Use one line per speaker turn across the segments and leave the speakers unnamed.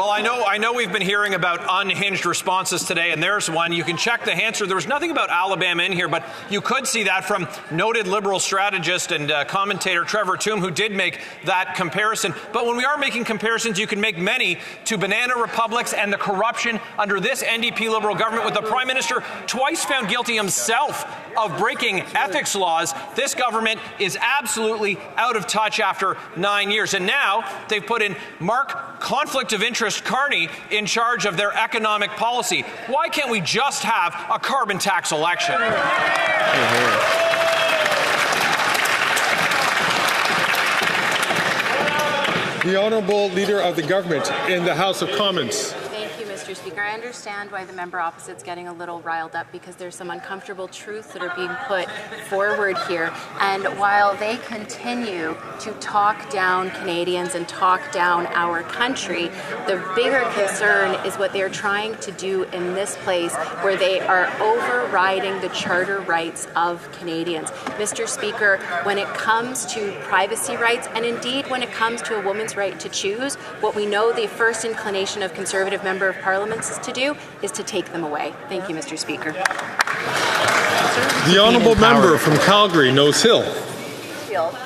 Well, I know we've been hearing about unhinged responses today, and there's one. You can check the answer. There was nothing about Alabama in here, but you could see that from noted Liberal strategist and commentator Trevor Tombe, who did make that comparison. But when we are making comparisons, you can make many to banana republics and the corruption under this NDP Liberal government, with the Prime Minister twice found guilty himself of breaking ethics laws. This government is absolutely out of touch after 9 years. And now they've put in Mark Conflict of Interest Carney in charge of their economic policy. Why can't we just have a carbon tax election?
The Honourable Leader of the Government in the House of Commons.
Mr. Speaker, I understand why the member opposite's getting a little riled up, because there's some uncomfortable truths that are being put forward here. And while they continue to talk down Canadians and talk down our country, the bigger concern is what they're trying to do in this place, where they are overriding the charter rights of Canadians. Mr. Speaker, when it comes to privacy rights, and indeed when it comes to a woman's right to choose, what we know the first inclination of Conservative Member of Parliament is to do is to take them away. Thank you, Mr. Speaker.
The Honourable Member from Calgary, Nose Hill.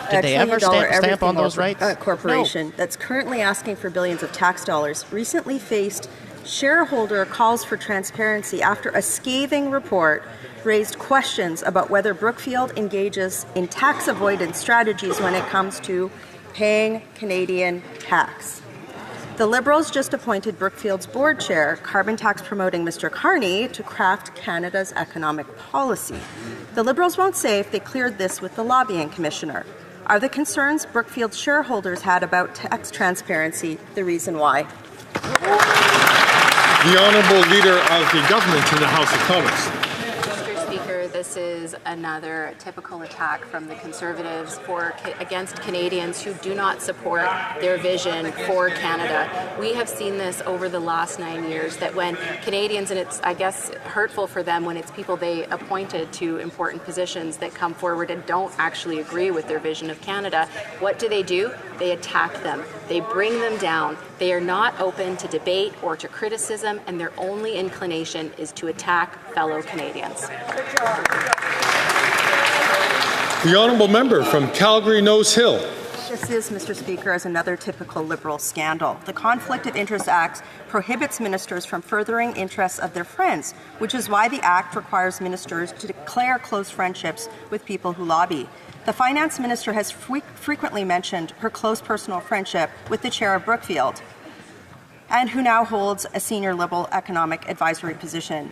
Did they ever stamp on those rights?
Corporation that's currently asking for billions of tax dollars recently faced shareholder calls for transparency after a scathing report raised questions about whether Brookfield engages in tax avoidance strategies when it comes to paying Canadian tax. The Liberals just appointed Brookfield's board chair, carbon tax promoting Mr. Carney, to craft Canada's economic policy. The Liberals won't say if they cleared this with the lobbying commissioner. Are the concerns Brookfield shareholders had about tax transparency the reason why?
The Honourable Leader of the Government in the House of Commons.
This is another typical attack from the Conservatives against Canadians who do not support their vision for Canada. We have seen this over the last 9 years, that when Canadians, and it's, I guess, hurtful for them when it's people they appointed to important positions that come forward and don't actually agree with their vision of Canada, what do? They attack them. They bring them down. They are not open to debate or to criticism, and their only inclination is to attack fellow Canadians.
The Honourable Member from Calgary, Nose Hill.
This is, Mr. Speaker, as another typical Liberal scandal. The Conflict of Interest Act prohibits ministers from furthering interests of their friends, which is why the Act requires ministers to declare close friendships with people who lobby. The Finance Minister has frequently mentioned her close personal friendship with the chair of Brookfield, and who now holds a senior Liberal economic advisory position.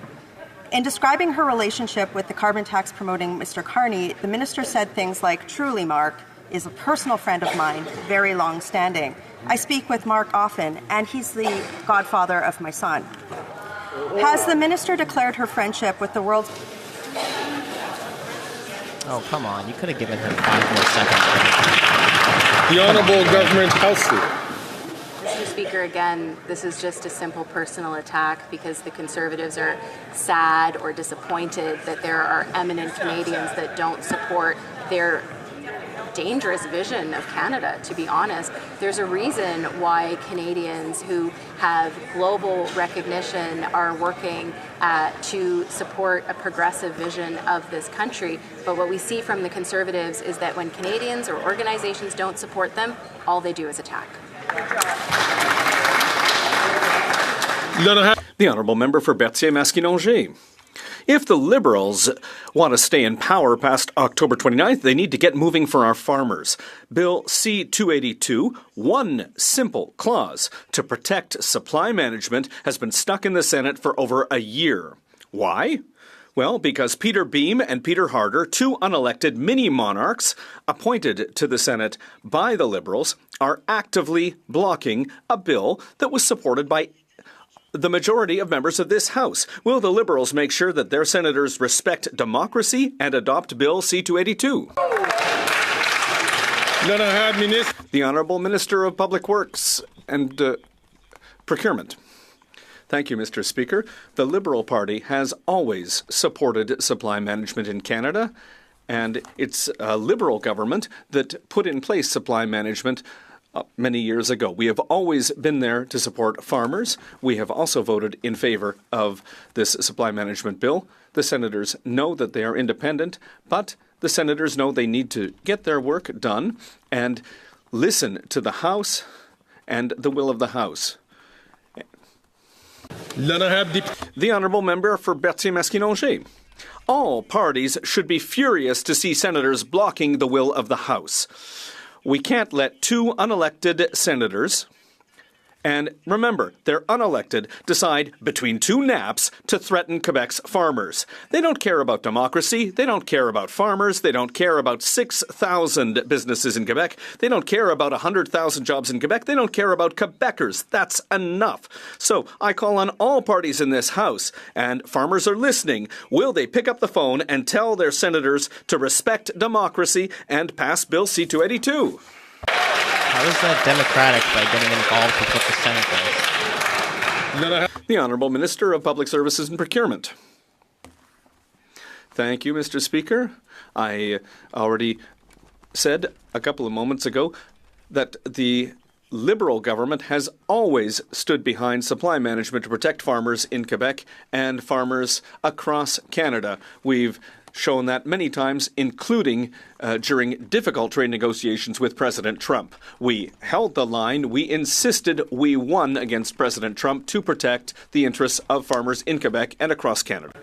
In describing her relationship with the carbon tax promoting Mr. Carney, the minister said things like, "Truly, Mark is a personal friend of mine, very long-standing. I speak with Mark often, and he's the godfather of my son." Has the minister declared her friendship with the world's...
Oh, come on. You could have given him 5 more seconds.
The Honourable Government House Leader.
Mr. Speaker, again, this is just a simple personal attack because the Conservatives are sad or disappointed that there are eminent Canadians that don't support their dangerous vision of Canada, to be honest. There's a reason why Canadians who have global recognition are working to support a progressive vision of this country. But what we see from the Conservatives is that when Canadians or organizations don't support them, all they do is attack.
The Honourable Member for Berthier-Masquinongé. If the Liberals want to stay in power past October 29th, they need to get moving for our farmers. Bill C-282, one simple clause to protect supply management, has been stuck in the Senate for over a year. Why? Well, because Peter Beam and Peter Harder, two unelected mini-monarchs appointed to the Senate by the Liberals, are actively blocking a bill that was supported by the majority of members of this House. Will the Liberals make sure that their senators respect democracy and adopt Bill C-282? The Honourable Minister of Public Works and Procurement. Thank you, Mr. Speaker. The Liberal Party has always supported supply management in Canada, and it's a Liberal government that put in place supply management many years ago. We have always been there to support farmers. We have also voted in favor of this supply management bill. The senators know that they are independent, but the senators know they need to get their work done and listen to the House and the will of the House. The Honourable Member for Berthier-Masquinongé. All parties should be furious to see senators blocking the will of the House. We can't let two unelected senators, and remember, they're unelected, decide between two naps to threaten Quebec's farmers. They don't care about democracy. They don't care about farmers. They don't care about 6,000 businesses in Quebec. They don't care about 100,000 jobs in Quebec. They don't care about Quebecers. That's enough. So I call on all parties in this House, and farmers are listening. Will they pick up the phone and tell their senators to respect democracy and pass Bill C-282?
How is that democratic by getting involved with what the Senate does?
The Honourable Minister of Public Services and Procurement. Thank you, Mr. Speaker. I already said a couple of moments ago that the Liberal government has always stood behind supply management to protect farmers in Quebec and farmers across Canada. We've shown that many times, including during difficult trade negotiations with President Trump. We held the line. We insisted. We won against President Trump to protect the interests of farmers in Quebec and across Canada.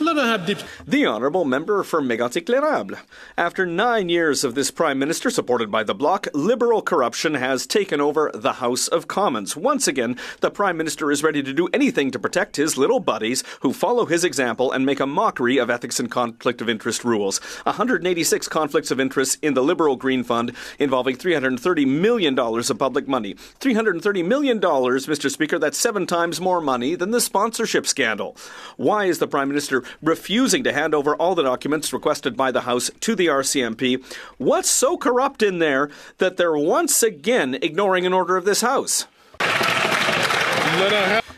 The Honourable Member for Mégantic-L'Érable. After 9 years of this Prime Minister, supported by the Bloc, Liberal corruption has taken over the House of Commons. Once again, the Prime Minister is ready to do anything to protect his little buddies who follow his example and make a mockery of ethics and conflict of interest rules. 186 conflicts of interest in the Liberal Green Fund involving $330 million of public money. $330 million, Mr. Speaker, that's 7 times more money than the sponsorship scandal. Why is the Prime Minister refusing to hand over all the documents requested by the House to the RCMP? What's so corrupt in there that they're once again ignoring an order of this House?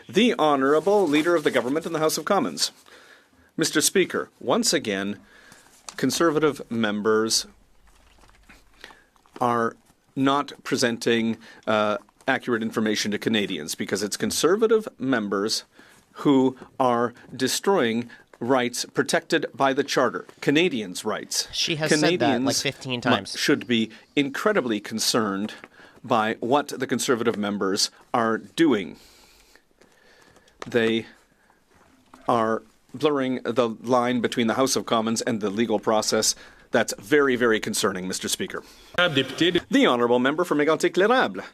The Honourable Leader of the Government in the House of Commons. Mr. Speaker, once again, Conservative members are not presenting accurate information to Canadians because it's Conservative members who are destroying rights protected by the Charter, Canadians' rights.
She has said that like 15 times.
Should be incredibly concerned by what the Conservative members are doing. They are blurring the line between the House of Commons and the legal process. That's very, very concerning, Mr. Speaker. The Honourable Member for Mégantic-L'Érable.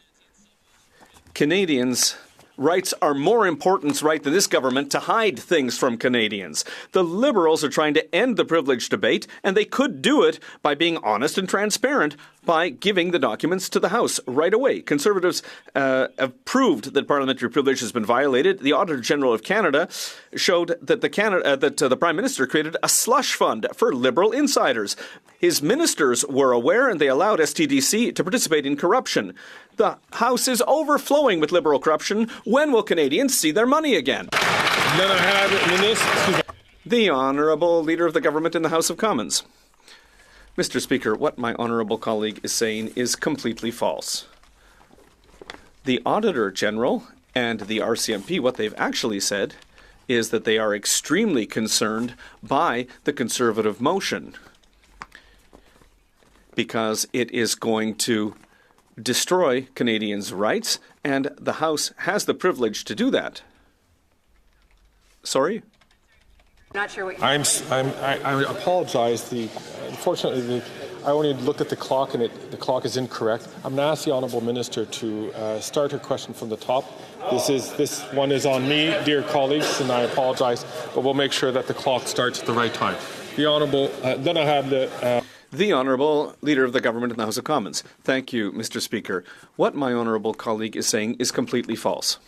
Canadians' rights are more important right than this government to hide things from Canadians. The Liberals are trying to end the privilege debate, and they could do it by being honest and transparent by giving the documents to the House right away. Conservatives have proved that parliamentary privilege has been violated. The Auditor General of Canada showed that the Prime Minister created a slush fund for Liberal insiders. His ministers were aware, and they allowed STDC to participate in corruption. The House is overflowing with Liberal corruption. When will Canadians see their money again? The Honourable Leader of the Government in the House of Commons. Mr. Speaker, what my honourable colleague is saying is completely false. The Auditor General and the RCMP, what they've actually said is that they are extremely concerned by the Conservative motion because it is going to destroy Canadians' rights, and the House has the privilege to do that. Sorry?
Not sure what you're
I apologize. Unfortunately, I only looked at the clock, and the clock is incorrect. I'm going to ask the Honourable Minister to start her question from the top. This one is on me, dear colleagues, and I apologize, but we'll make sure that the clock starts at the right time. The Honourable, then I have
the Honourable Leader of the Government in the House of Commons. Thank you, Mr. Speaker. What my honourable colleague is saying is completely false.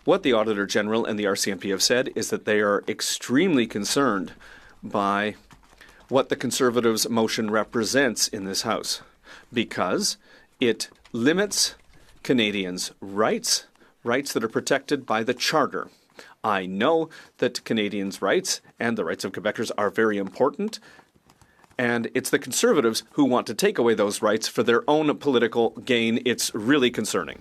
What the Auditor General and the RCMP have said is that they are extremely concerned by what the Conservatives' motion represents in this House because it limits Canadians' rights that are protected by the Charter. I know that Canadians' rights and the rights of Quebecers are very important, And it's the Conservatives who want to take away those rights for their own political gain. It's really concerning.